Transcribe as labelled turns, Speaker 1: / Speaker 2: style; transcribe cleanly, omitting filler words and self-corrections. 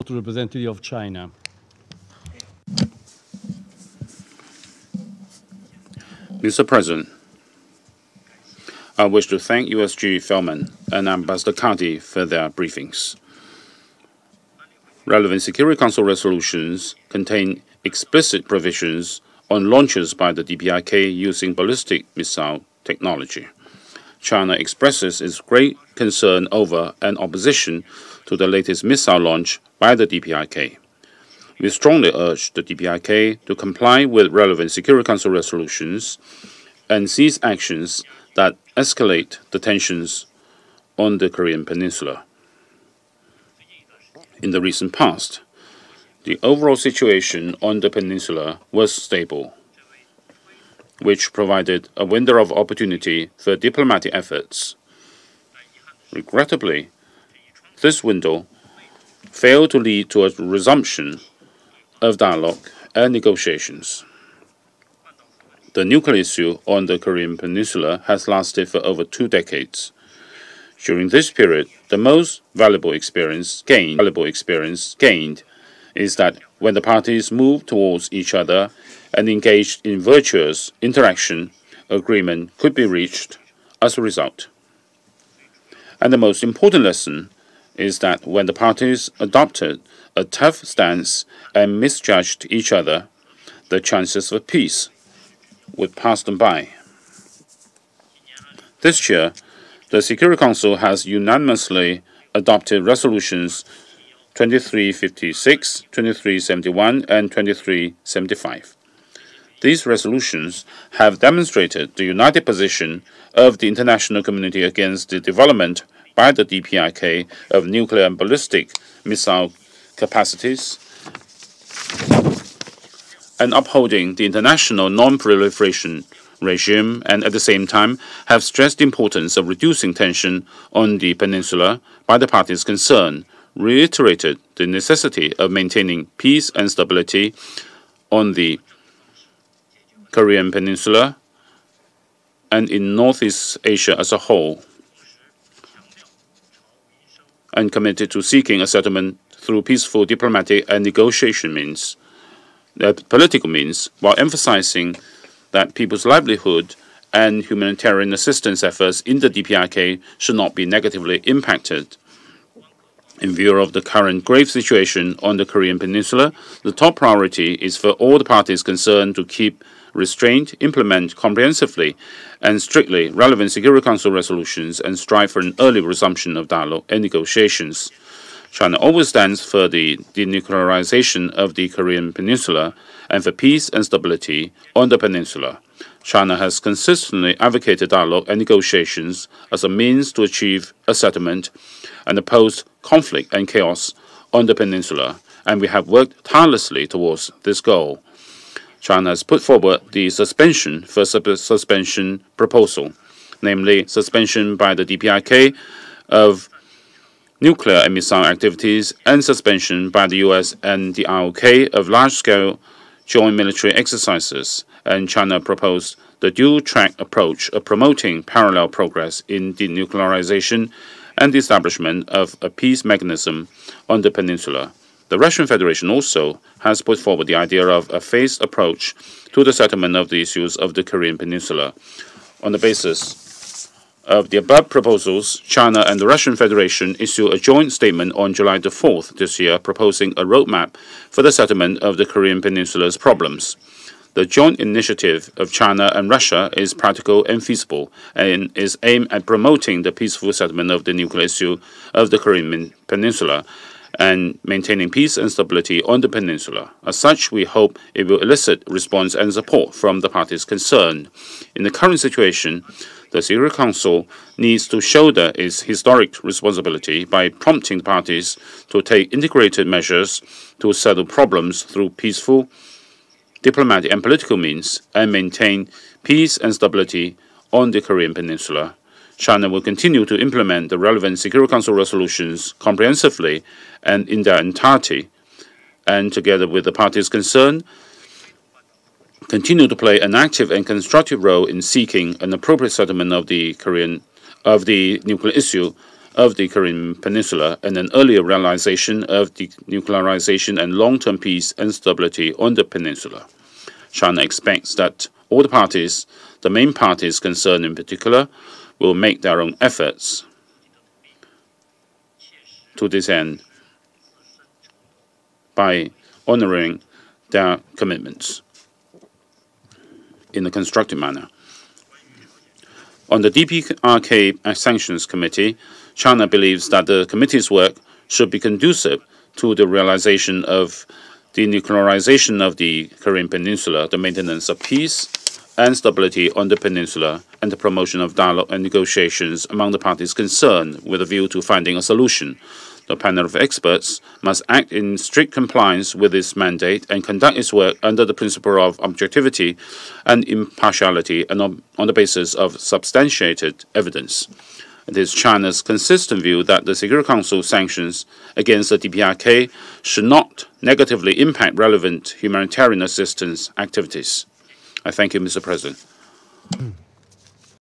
Speaker 1: Representative of China.
Speaker 2: Mr. President, I wish to thank USG Feldman and Ambassador Cardi for their briefings. Relevant Security Council resolutions contain explicit provisions on launches by the DPRK using ballistic missile technology. China expresses its great concern over and opposition to the latest missile launch by the DPRK. We strongly urge the DPRK to comply with relevant Security Council resolutions and cease actions that escalate the tensions on the Korean Peninsula. In the recent past, the overall situation on the peninsula was stable, which provided a window of opportunity for diplomatic efforts. Regrettably, this window failed to lead to a resumption of dialogue and negotiations. The nuclear issue on the Korean Peninsula has lasted for over 2 decades. During this period, the most valuable experience gained is that when the parties moved towards each other and engaged in virtuous interaction, agreement could be reached as a result. And the most important lesson is that when the parties adopted a tough stance and misjudged each other, the chances of peace would pass them by. This year, the Security Council has unanimously adopted resolutions 2356, 2371, and 2375. These resolutions have demonstrated the united position of the international community against the development by the DPRK of nuclear and ballistic missile capacities and upholding the international non-proliferation regime, and at the same time have stressed the importance of reducing tension on the peninsula by the parties concerned, reiterated the necessity of maintaining peace and stability on the Korean Peninsula and in Northeast Asia as a whole, and committed to seeking a settlement through peaceful diplomatic and negotiation means, political means, while emphasizing that people's livelihood and humanitarian assistance efforts in the DPRK should not be negatively impacted. In view of the current grave situation on the Korean Peninsula, the top priority is for all the parties concerned to keep restraint, implement comprehensively and strictly relevant Security Council resolutions, and strive for an early resumption of dialogue and negotiations. China always stands for the denuclearization of the Korean Peninsula and for peace and stability on the peninsula. China has consistently advocated dialogue and negotiations as a means to achieve a settlement and oppose conflict and chaos on the peninsula, and we have worked tirelessly towards this goal. China has put forward the suspension proposal, namely suspension by the DPRK of nuclear and missile activities and suspension by the US and the ROK of large-scale joint military exercises, and China proposed the dual-track approach of promoting parallel progress in denuclearization and the establishment of a peace mechanism on the peninsula. The Russian Federation also has put forward the idea of a phased approach to the settlement of the issues of the Korean Peninsula. On the basis of the above proposals, China and the Russian Federation issued a joint statement on July the 4th this year proposing a roadmap for the settlement of the Korean Peninsula's problems. The joint initiative of China and Russia is practical and feasible and is aimed at promoting the peaceful settlement of the nuclear issue of the Korean Peninsula and maintaining peace and stability on the peninsula. As such, we hope it will elicit response and support from the parties concerned. In the current situation, the Security Council needs to shoulder its historic responsibility by prompting the parties to take integrated measures to settle problems through peaceful, diplomatic and political means and maintain peace and stability on the Korean Peninsula. China will continue to implement the relevant Security Council resolutions comprehensively and in their entirety, and together with the parties concerned, continue to play an active and constructive role in seeking an appropriate settlement of the nuclear issue of the Korean Peninsula and an earlier realization of denuclearization and long-term peace and stability on the peninsula. China expects that all the parties, the main parties concerned in particular, will make their own efforts to this end by honoring their commitments in a constructive manner. On the DPRK Sanctions Committee, China believes that the committee's work should be conducive to the realization of denuclearization of the Korean Peninsula, the maintenance of peace and stability on the peninsula, and the promotion of dialogue and negotiations among the parties concerned with a view to finding a solution. The panel of experts must act in strict compliance with its mandate and conduct its work under the principle of objectivity and impartiality and on the basis of substantiated evidence. It is China's consistent view that the Security Council sanctions against the DPRK should not negatively impact relevant humanitarian assistance activities. I thank you, Mr. President.